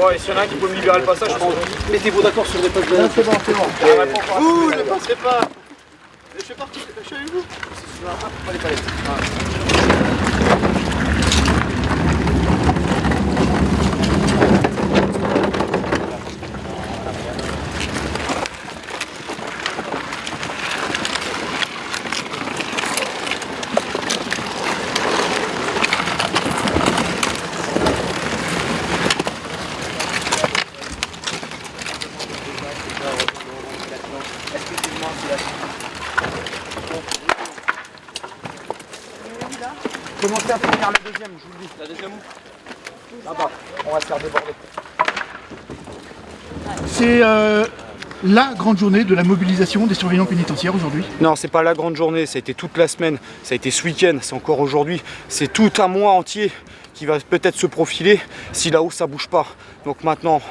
Bon, et s'il y en a un qui peut me libérer le passage, je prends. Mettez-vous d'accord sur des pages de... C'est bon, c'est bon. Vous ne passerez pas. Je fais partie, je suis avec vous. Pas les palettes. Commencez à finir la deuxième, je vous le dis. La deuxième où? Là-bas, on va se faire déborder. C'est la grande journée de la mobilisation des surveillants pénitentiaires aujourd'hui. Non, c'est pas la grande journée, ça a été toute la semaine, ça a été ce week-end, c'est encore aujourd'hui. C'est tout un mois entier qui va peut-être se profiler si là-haut ça bouge pas. Donc maintenant,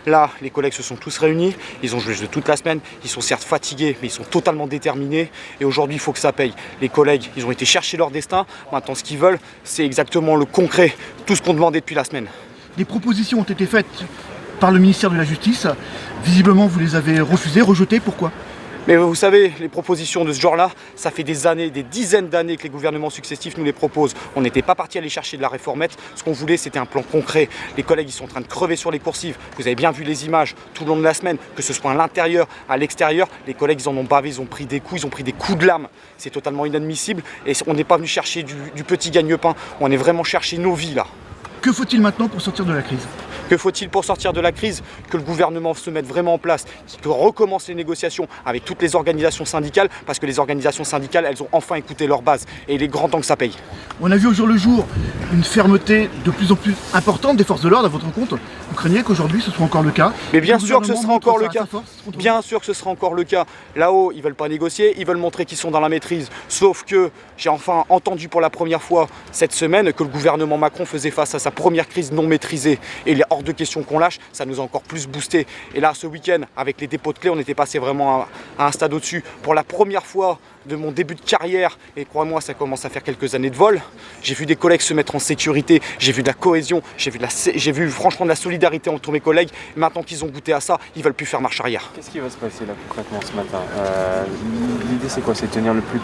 là, les collègues se sont tous réunis, ils ont joué toute la semaine, ils sont certes fatigués, mais ils sont totalement déterminés. Et aujourd'hui, il faut que ça paye. Les collègues, ils ont été chercher leur destin. Maintenant, ce qu'ils veulent, c'est exactement le concret, tout ce qu'on demandait depuis la semaine. Des propositions ont été faites par le ministère de la Justice. Visiblement, vous les avez refusées, rejetées. Pourquoi ? Mais vous savez, les propositions de ce genre-là, ça fait des années, des dizaines d'années que les gouvernements successifs nous les proposent. On n'était pas parti aller chercher de la réformette. Ce qu'on voulait, c'était un plan concret. Les collègues, ils sont en train de crever sur les coursives. Vous avez bien vu les images tout le long de la semaine, que ce soit à l'intérieur, à l'extérieur. Les collègues, ils en ont bavé, ils ont pris des coups, ils ont pris des coups de lame. C'est totalement inadmissible. Et on n'est pas venu chercher du petit gagne-pain. On est vraiment chercher nos vies, là. Que faut-il maintenant pour sortir de la crise ? Que faut-il pour sortir de la crise? Que le gouvernement se mette vraiment en place, qu'il recommence les négociations avec toutes les organisations syndicales, parce que les organisations syndicales, elles ont enfin écouté leur base. Et il est grand temps que ça paye. On a vu au jour le jour une fermeté de plus en plus importante des forces de l'ordre à votre compte. Vous craignez qu'aujourd'hui ce soit encore le cas? Mais bien sûr que ce gouvernement sera encore montre le cas. Bien sûr que ce sera encore le cas. Là-haut, ils veulent pas négocier, ils veulent montrer qu'ils sont dans la maîtrise. Sauf que j'ai enfin entendu pour la première fois cette semaine que le gouvernement Macron faisait face à sa première crise non maîtrisée. Et il est hors de question qu'on lâche, ça nous a encore plus boosté. Et là, ce week-end, avec les dépôts de clés, on était passé vraiment à un stade au-dessus. Pour la première fois de mon début de carrière, et crois-moi, ça commence à faire quelques années de vol, j'ai vu des collègues se mettre en sécurité, j'ai vu de la cohésion, j'ai vu franchement de la solidarité entre mes collègues. Et maintenant qu'ils ont goûté à ça, ils veulent plus faire marche arrière. Qu'est-ce qui va se passer là concrètement ce matin? L'idée c'est quoi? C'est de tenir le plus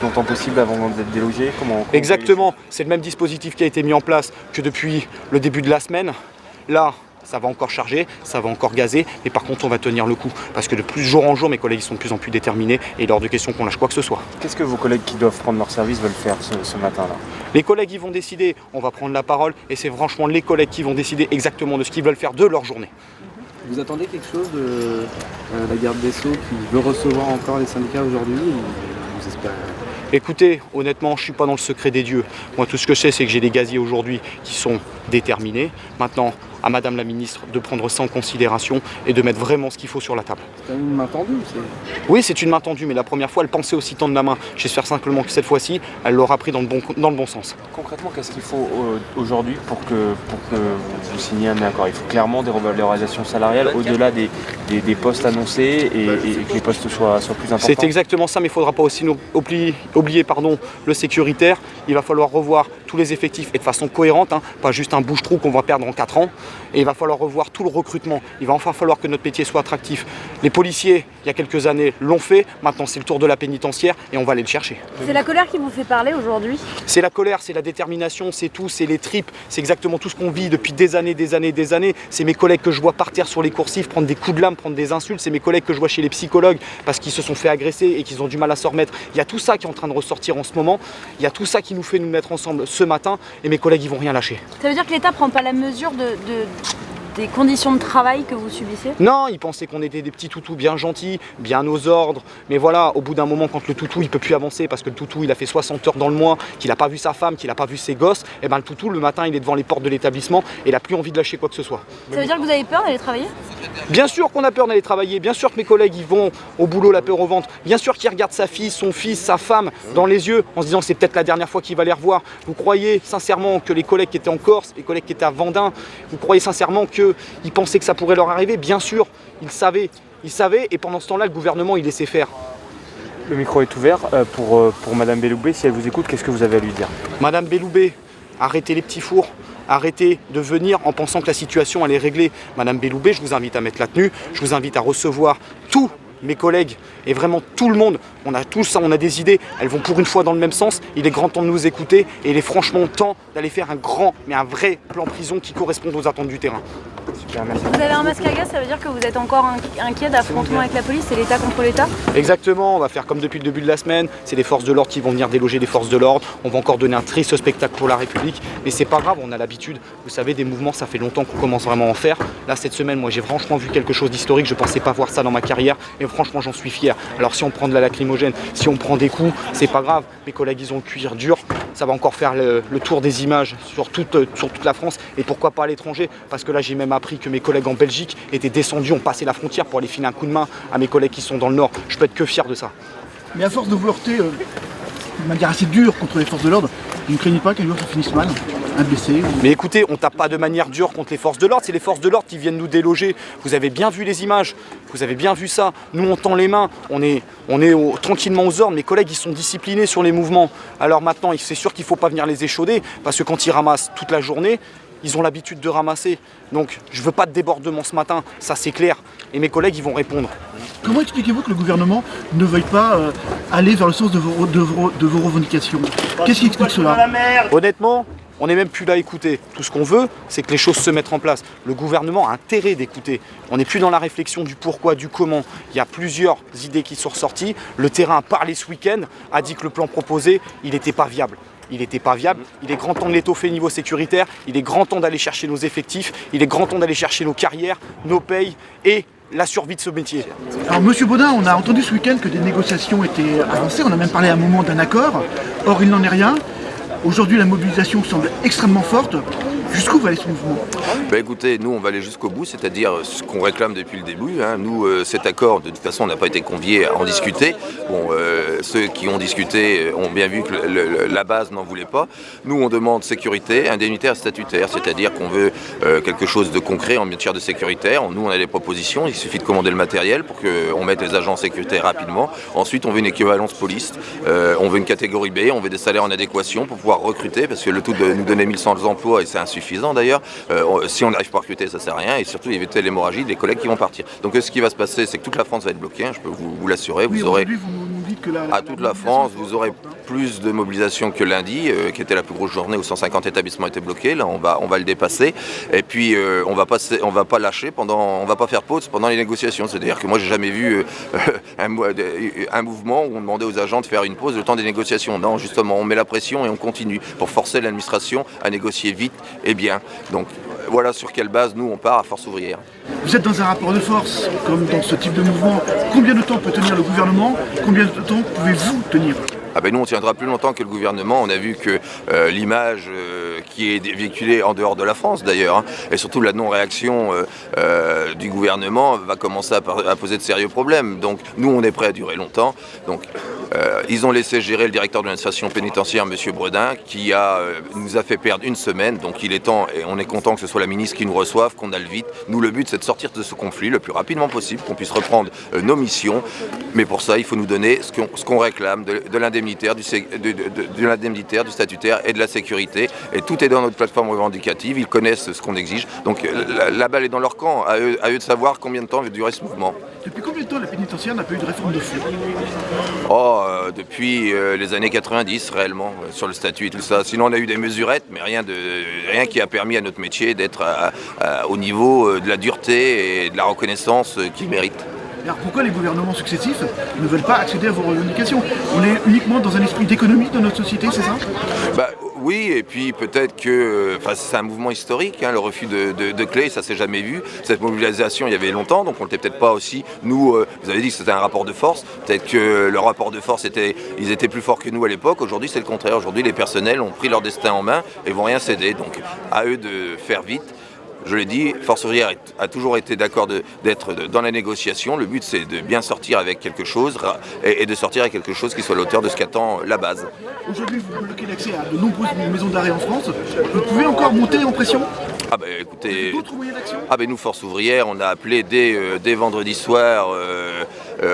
longtemps possible avant d'être délogé? Comment Exactement, c'est le même dispositif qui a été mis en place que depuis le début de la semaine. Là, ça va encore charger, ça va encore gazer, mais par contre on va tenir le coup. Parce que de plus jour en jour, mes collègues sont de plus en plus déterminés et il est hors de question qu'on lâche quoi que ce soit. Qu'est-ce que vos collègues qui doivent prendre leur service veulent faire ce matin-là? Les collègues, ils vont décider, on va prendre la parole, et c'est franchement les collègues qui vont décider exactement de ce qu'ils veulent faire de leur journée. Vous attendez quelque chose de la garde des Sceaux qui veut recevoir encore les syndicats aujourd'hui ou vous espérez? Écoutez, honnêtement, je ne suis pas dans le secret des dieux. Moi, tout ce que je sais, c'est que j'ai des gaziers aujourd'hui qui sont déterminés. Maintenant, à Madame la Ministre de prendre ça en considération et de mettre vraiment ce qu'il faut sur la table. C'est quand même une main tendue. Oui, c'est une main tendue, mais la première fois, elle pensait aussi tendre la main. J'espère simplement que cette fois-ci, elle l'aura pris dans le bon sens. Concrètement, qu'est-ce qu'il faut aujourd'hui pour que vous signiez un accord? Il faut clairement des revalorisations salariales au-delà des postes annoncés et que les postes soient plus importants. C'est exactement ça, mais il ne faudra pas aussi oublier le sécuritaire. Il va falloir revoir tous les effectifs et de façon cohérente, pas juste un bouche-trou qu'on va perdre en 4 ans. Et il va falloir revoir tout le recrutement. Il va enfin falloir que notre métier soit attractif. Les policiers, il y a quelques années, l'ont fait. Maintenant, c'est le tour de la pénitentiaire et on va aller le chercher. C'est la colère qui vous fait parler aujourd'hui? C'est la colère, c'est la détermination, c'est tout, c'est les tripes. C'est exactement tout ce qu'on vit depuis des années. C'est mes collègues que je vois par terre sur les coursives, prendre des coups de lame, prendre des insultes. C'est mes collègues que je vois chez les psychologues parce qu'ils se sont fait agresser et qu'ils ont du mal à s'en remettre. Il y a tout ça qui est en train de ressortir en ce moment. Il y a tout ça qui nous fait nous mettre ensemble ce matin et mes collègues, ils vont rien lâcher. Ça veut dire que l'État prend pas la mesure des conditions de travail que vous subissez? Non, ils pensaient qu'on était des petits toutous bien gentils, bien aux ordres. Mais voilà, au bout d'un moment, quand le toutou il peut plus avancer parce que le toutou il a fait 60 heures dans le mois, qu'il n'a pas vu sa femme, qu'il n'a pas vu ses gosses, et ben le toutou le matin il est devant les portes de l'établissement et il n'a plus envie de lâcher quoi que ce soit. Ça veut dire que vous avez peur d'aller travailler? Bien sûr qu'on a peur d'aller travailler, bien sûr que mes collègues ils vont au boulot la peur au ventre, bien sûr qu'ils regardent sa fille, son fils, sa femme dans les yeux en se disant que c'est peut-être la dernière fois qu'il va les revoir. Vous croyez sincèrement que les collègues qui étaient en Corse, les collègues qui étaient à Vendin, vous croyez sincèrement qu'ils pensaient que ça pourrait leur arriver? Bien sûr, ils savaient et pendant ce temps-là le gouvernement il laissait faire. Le micro est ouvert pour Madame Belloubet, si elle vous écoute, qu'est-ce que vous avez à lui dire? Madame Belloubet, arrêtez les petits fours, Arrêtez de venir en pensant que la situation elle est réglée. Madame Belloubet, je vous invite à mettre la tenue, je vous invite à recevoir tous mes collègues et vraiment tout le monde. On a des idées, elles vont pour une fois dans le même sens. Il est grand temps de nous écouter et il est franchement temps d'aller faire un vrai plan prison qui corresponde aux attentes du terrain. Super, merci. Vous avez un masque à gaz, ça veut dire que vous êtes encore inquiet d'affrontement avec la police, c'est l'État contre l'État? Exactement, on va faire comme depuis le début de la semaine. C'est les forces de l'ordre qui vont venir déloger les forces de l'ordre. On va encore donner un triste spectacle pour la République. Mais c'est pas grave, on a l'habitude. Vous savez, des mouvements, ça fait longtemps qu'on commence vraiment à en faire. Là, cette semaine, moi, j'ai franchement vu quelque chose d'historique. Je pensais pas voir ça dans ma carrière. Et franchement, j'en suis fier. Alors, si on prend de la lacrymogène, si on prend des coups, c'est pas grave. Mes collègues, ils ont le cuir dur. Ça va encore faire le tour des images sur toute la France. Et pourquoi pas à l'étranger? Parce que là, j'ai même appris que mes collègues en Belgique étaient descendus, ont passé la frontière pour aller filer un coup de main à mes collègues qui sont dans le Nord. Je peux être que fier de ça. Mais à force de vouloir de manière assez dure contre les forces de l'ordre, vous ne craignez pas qu'un jour ça finisse mal? Un blessé Mais écoutez, on tape pas de manière dure contre les forces de l'ordre, c'est les forces de l'ordre qui viennent nous déloger. Vous avez bien vu les images, vous avez bien vu ça. Nous on tend les mains, on est tranquillement aux ordres. Mes collègues ils sont disciplinés sur les mouvements. Alors maintenant, c'est sûr qu'il ne faut pas venir les échauder, parce que quand ils ramassent toute la journée, ils ont l'habitude de ramasser. Donc je veux pas de débordement ce matin, ça c'est clair. Et mes collègues ils vont répondre. Comment expliquez-vous que le gouvernement ne veuille pas aller vers le sens de vos revendications? Qu'est-ce qui explique cela? Honnêtement, on n'est même plus là à écouter. Tout ce qu'on veut, c'est que les choses se mettent en place. Le gouvernement a intérêt d'écouter. On n'est plus dans la réflexion du pourquoi, du comment. Il y a plusieurs idées qui sont ressorties. Le terrain a parlé ce week-end, a dit que le plan proposé, il n'était pas viable. Il n'était pas viable. Il est grand temps de l'étoffer niveau sécuritaire. Il est grand temps d'aller chercher nos effectifs. Il est grand temps d'aller chercher nos carrières, nos payes et la survie de ce métier. Alors Monsieur Baudin, on a entendu ce week-end que des négociations étaient avancées. On a même parlé à un moment d'un accord. Or, il n'en est rien. Aujourd'hui, la mobilisation semble extrêmement forte. Jusqu'où va aller ce mouvement? Écoutez, nous on va aller jusqu'au bout, c'est-à-dire ce qu'on réclame depuis le début. Nous, cet accord, de toute façon, on n'a pas été conviés à en discuter. Bon, ceux qui ont discuté ont bien vu que la base n'en voulait pas. Nous, on demande sécurité, indemnitaire, statutaire, c'est-à-dire qu'on veut quelque chose de concret en matière de sécuritaire. Nous, on a des propositions, il suffit de commander le matériel pour qu'on mette les agents en sécurité rapidement. Ensuite, on veut une équivalence police, on veut une catégorie B, on veut des salaires en adéquation pour pouvoir recruter, parce que le tout de nous donner 1100 emplois, et c'est insuffisant d'ailleurs, si on n'arrive pas à recruter, ça sert à rien, et surtout éviter l'hémorragie des collègues qui vont partir. Donc ce qui va se passer, c'est que toute la France va être bloquée, je peux vous l'assurer. Oui, vous aurez vous dites que à toute la France, vous aurez plus de mobilisation que lundi, qui était la plus grosse journée où 150 établissements étaient bloqués. Là, on va le dépasser. Et puis on va pas lâcher on va pas faire pause pendant les négociations. C'est-à-dire que moi, j'ai jamais vu un mouvement où on demandait aux agents de faire une pause le temps des négociations. Non, justement, on met la pression et on continue pour forcer l'administration à négocier vite et bien. Donc voilà sur quelle base nous on part à Force Ouvrière. Vous êtes dans un rapport de force, comme dans ce type de mouvement. Combien de temps peut tenir le gouvernement? Combien de temps pouvez-vous tenir? Nous on tiendra plus longtemps que le gouvernement. On a vu que l'image qui est véhiculée en dehors de la France d'ailleurs, et surtout la non-réaction du gouvernement va commencer à poser de sérieux problèmes. Donc nous on est prêts à durer longtemps. Donc ils ont laissé gérer le directeur de l'administration pénitentiaire, M. Bredin, qui nous a fait perdre une semaine. Donc il est temps, et on est content que ce soit la ministre qui nous reçoive, qu'on aille vite. Nous le but c'est de sortir de ce conflit le plus rapidement possible, qu'on puisse reprendre nos missions. Mais pour ça il faut nous donner ce qu'on réclame de l'indemnité. De l'indemnitaire, du statutaire et de la sécurité. Et tout est dans notre plateforme revendicative, ils connaissent ce qu'on exige. Donc la balle est dans leur camp, à eux de savoir combien de temps va durer ce mouvement. Depuis combien de temps la pénitentiaire n'a pas eu de réforme de fond? Depuis les années 90 réellement, sur le statut et tout ça. Sinon on a eu des mesurettes, mais rien qui a permis à notre métier d'être au niveau de la dureté et de la reconnaissance qu'il mérite. Alors pourquoi les gouvernements successifs ne veulent pas accéder à vos revendications? On est uniquement dans un esprit d'économie dans notre société, c'est ça? Oui, et puis peut-être que c'est un mouvement historique, le refus de clés, ça s'est jamais vu. Cette mobilisation, il y avait longtemps, donc on n'était peut-être pas aussi. Nous, vous avez dit que c'était un rapport de force. Peut-être que le rapport de force ils étaient plus forts que nous à l'époque. Aujourd'hui, c'est le contraire. Aujourd'hui, les personnels ont pris leur destin en main et vont rien céder. Donc, à eux de faire vite. Je l'ai dit, Force Ouvrière a toujours été d'accord d'être dans la négociation. Le but, c'est de bien sortir avec quelque chose et de sortir avec quelque chose qui soit à l'auteur de ce qu'attend la base. Aujourd'hui, vous bloquez l'accès à de nombreuses maisons d'arrêt en France. Vous pouvez encore monter en pression? Écoutez, d'autres moyens d'action? Nous, Force Ouvrière, on a appelé dès vendredi soir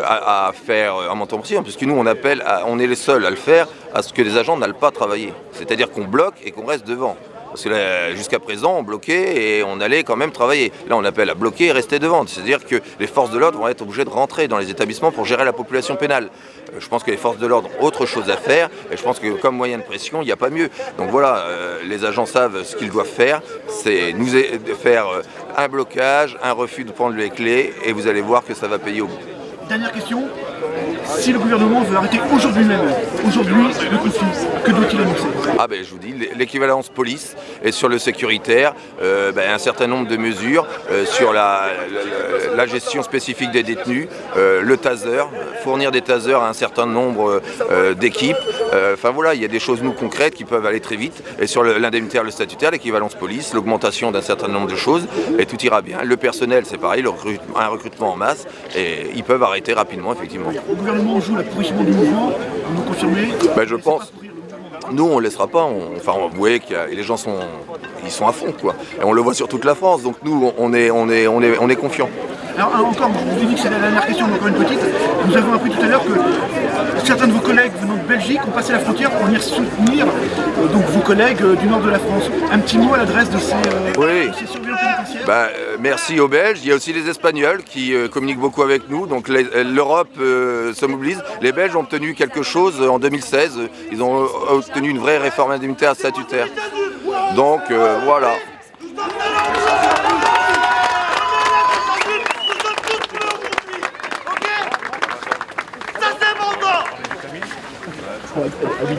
à faire un montant pression, parce que nous, on est les seuls à le faire, à ce que les agents n'aillent pas travailler. C'est-à-dire qu'on bloque et qu'on reste devant. Parce que là, jusqu'à présent, on bloquait et on allait quand même travailler. Là, on appelle à bloquer et rester devant. C'est-à-dire que les forces de l'ordre vont être obligées de rentrer dans les établissements pour gérer la population pénale. Je pense que les forces de l'ordre ont autre chose à faire et je pense que comme moyen de pression, il n'y a pas mieux. Donc voilà, les agents savent ce qu'ils doivent faire, c'est nous faire un blocage, un refus de prendre les clés et vous allez voir que ça va payer au bout. Dernière question, si le gouvernement veut arrêter aujourd'hui même, le conflit, que doit-il annoncer? Ah ben je vous dis, l'équivalence police et sur le sécuritaire, un certain nombre de mesures sur la gestion spécifique des détenus, le taser, fournir des tasers à un certain nombre d'équipes. Enfin voilà, il y a des choses nous concrètes qui peuvent aller très vite. Et sur l'indemnitaire, le statutaire, l'équivalence police, l'augmentation d'un certain nombre de choses, et tout ira bien. Le personnel, c'est pareil, un recrutement en masse, et ils peuvent arrêter rapidement, effectivement. Le gouvernement joue l'appauvrissement du mouvement, vous me confirmez? Je pense. Nous, on ne laissera pas. Vous voyez que les gens sont à fond, quoi. Et on le voit sur toute la France. Donc nous, on est confiants. Alors encore, je vous ai dit que c'est la dernière question, mais encore une petite. Nous avons appris tout à l'heure que certains de vos collègues venant de Belgique ont passé la frontière pour venir soutenir donc vos collègues du nord de la France. Un petit mot à l'adresse de ces surveillants pénitentiaires. Merci aux Belges. Il y a aussi les Espagnols qui communiquent beaucoup avec nous. Donc l'Europe se mobilise. Les Belges ont obtenu quelque chose en 2016. Ils ont obtenu une vraie réforme indemnitaire statutaire. Donc voilà.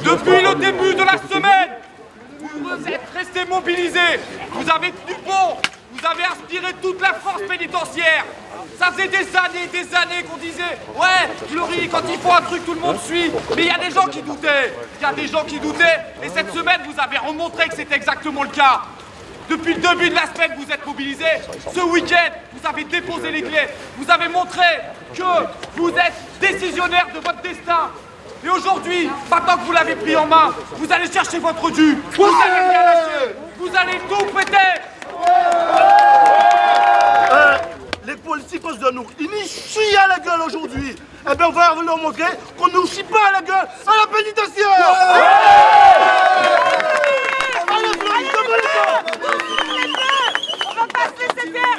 Depuis le début de la semaine, vous êtes restés mobilisés, vous avez tenu bon, vous avez inspiré toute la force pénitentiaire. Ça faisait des années qu'on disait « Ouais, Fleury, quand il faut un truc, tout le monde suit ». Mais il y a des gens qui doutaient, et cette semaine, vous avez remontré que c'était exactement le cas. Depuis le début de la semaine, vous êtes mobilisés. Ce week-end, vous avez déposé les clés, vous avez montré que vous êtes décisionnaire de votre destin. Et aujourd'hui, maintenant que vous l'avez pris en main, vous allez chercher votre dû. Vous allez rien lâcher. Vous allez tout péter. Les politiques de nous, ils nous chient à la gueule aujourd'hui. Eh bien, on va leur montrer qu'on ne nous chie pas à la gueule à la pénitentiaire. Allez, Fleury, On va pas se laisser faire.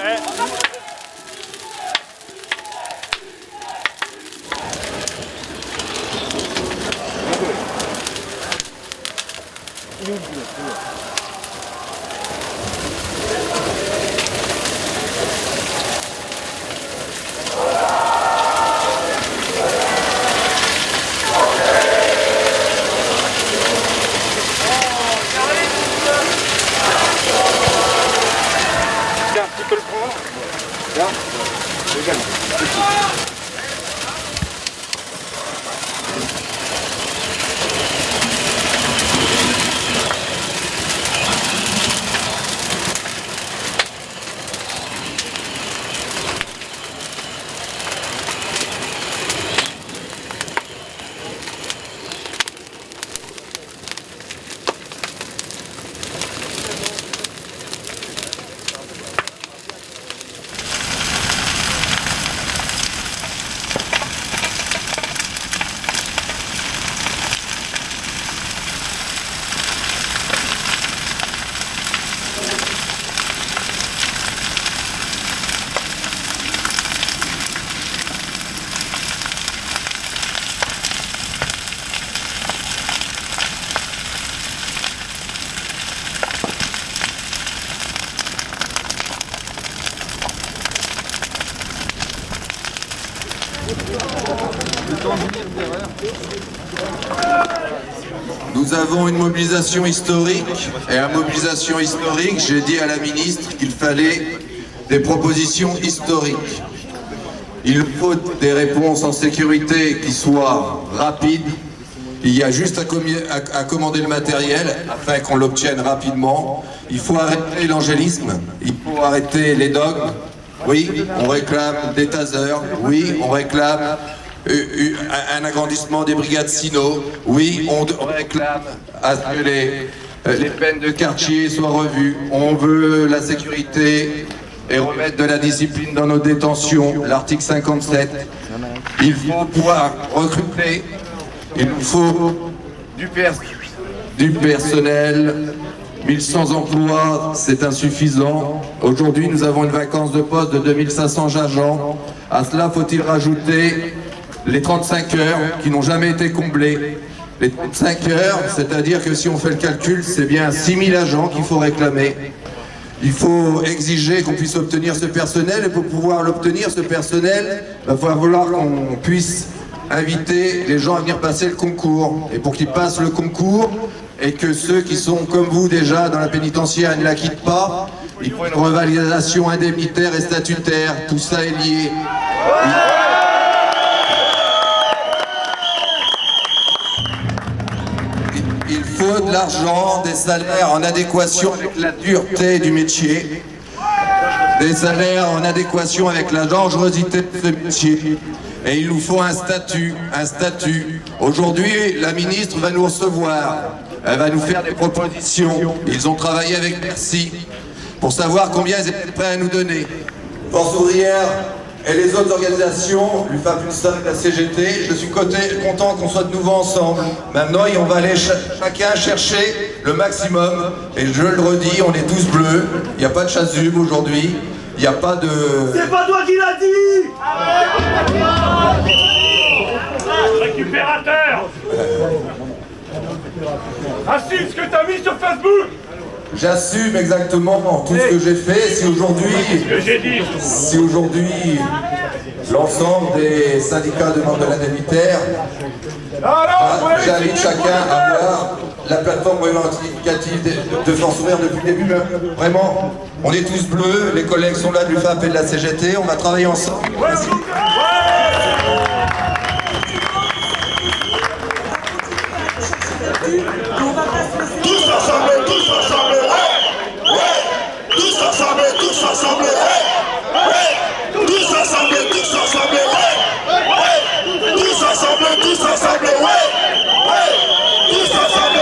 Nous avons une mobilisation historique, et à mobilisation historique, j'ai dit à la ministre qu'il fallait des propositions historiques. Il faut des réponses en sécurité qui soient rapides. Il y a juste à commander le matériel afin qu'on l'obtienne rapidement. Il faut arrêter l'angélisme, il faut arrêter les dogmes. Oui, on réclame des tasers, oui, on réclame un agrandissement des brigades Sino, oui, on réclame à ce que les peines de quartier soient revues, on veut la sécurité et remettre de la discipline dans nos détentions, l'article 57. Il faut pouvoir recruter, il nous faut du personnel 1100 emplois, c'est insuffisant. Aujourd'hui, nous avons une vacance de poste de 2500 agents. À cela, faut-il rajouter les 35 heures qui n'ont jamais été comblées. Les 35 heures, c'est-à-dire que si on fait le calcul, c'est bien 6000 agents qu'il faut réclamer. Il faut exiger qu'on puisse obtenir ce personnel, et pour pouvoir l'obtenir, ce personnel, il va falloir qu'on puisse inviter les gens à venir passer le concours. Et pour qu'ils passent le concours, et que ceux qui sont comme vous déjà dans la pénitentiaire ne la quittent pas, il faut une revalorisation indemnitaire et statutaire. Tout ça est lié. Il faut de l'argent, des salaires en adéquation avec la dureté du métier, des salaires en adéquation avec la dangerosité de ce métier. Et il nous faut un statut, un statut. Aujourd'hui, la ministre va nous recevoir, elle va nous faire des propositions. Ils ont travaillé avec Bercy pour savoir combien ils étaient prêts à nous donner. Force ouvrière et les autres organisations, l'UFAP, l'UNSA, la CGT, je suis content qu'on soit de nouveau ensemble. Maintenant, on va aller chacun chercher le maximum. Et je le redis, on est tous bleus. Il n'y a pas de chasuble aujourd'hui. Il n'y a pas de... C'est pas toi qui l'as dit! Récupérateur! Assume ce que t'as mis sur Facebook! J'assume exactement tout ce que j'ai fait. Si aujourd'hui l'ensemble des syndicats demandent de l'indemnitaire, j'invite chacun à voir la plateforme revendicative de Force ouvrière depuis le début. Vraiment, on est tous bleus, les collègues sont là de l'UFAP et de la CGT, on va travailler ensemble. Tous ensemble, ouais, ouais. Tous ensemble, ouais, tous ensemble, ouais. Tous ensemble, ouais, ouais. Tous ensemble, ouais. Tous ensemble, ouais. Tous ensemble.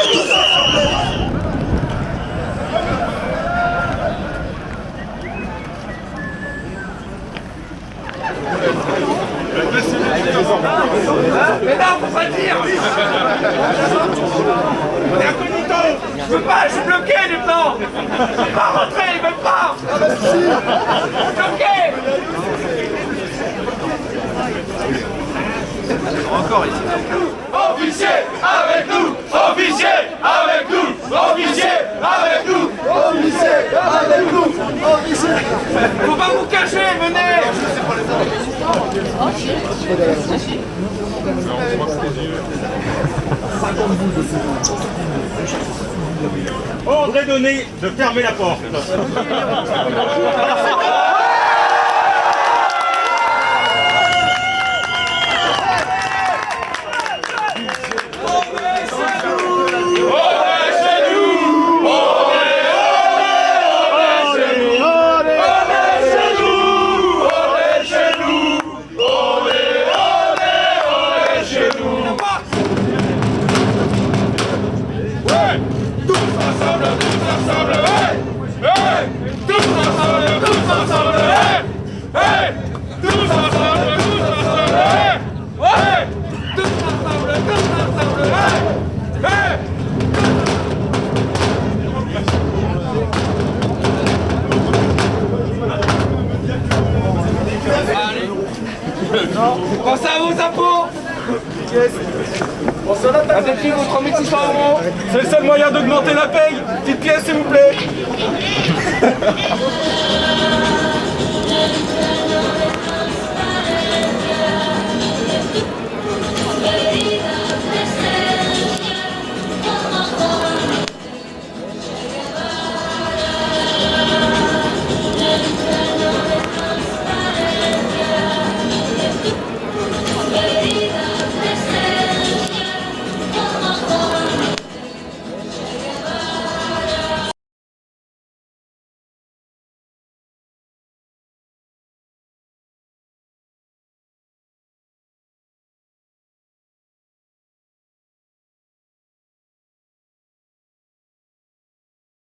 Mais non, faut pas le dire! C'est incognito! Je peux pas, je suis bloqué les plans! Je peux pas rentrer, ils veulent pas! Bloqué! Encore ici. Officier avec nous! Officier avec nous! Officier avec nous! Officier avec nous! Officier! Faut pas vous cacher, venez! Ordre est donné de fermer la porte. Pensez à vos impôts! Un défi vaut 3 600 €. C'est le seul moyen d'augmenter la paye. Petite pièce, s'il vous plaît.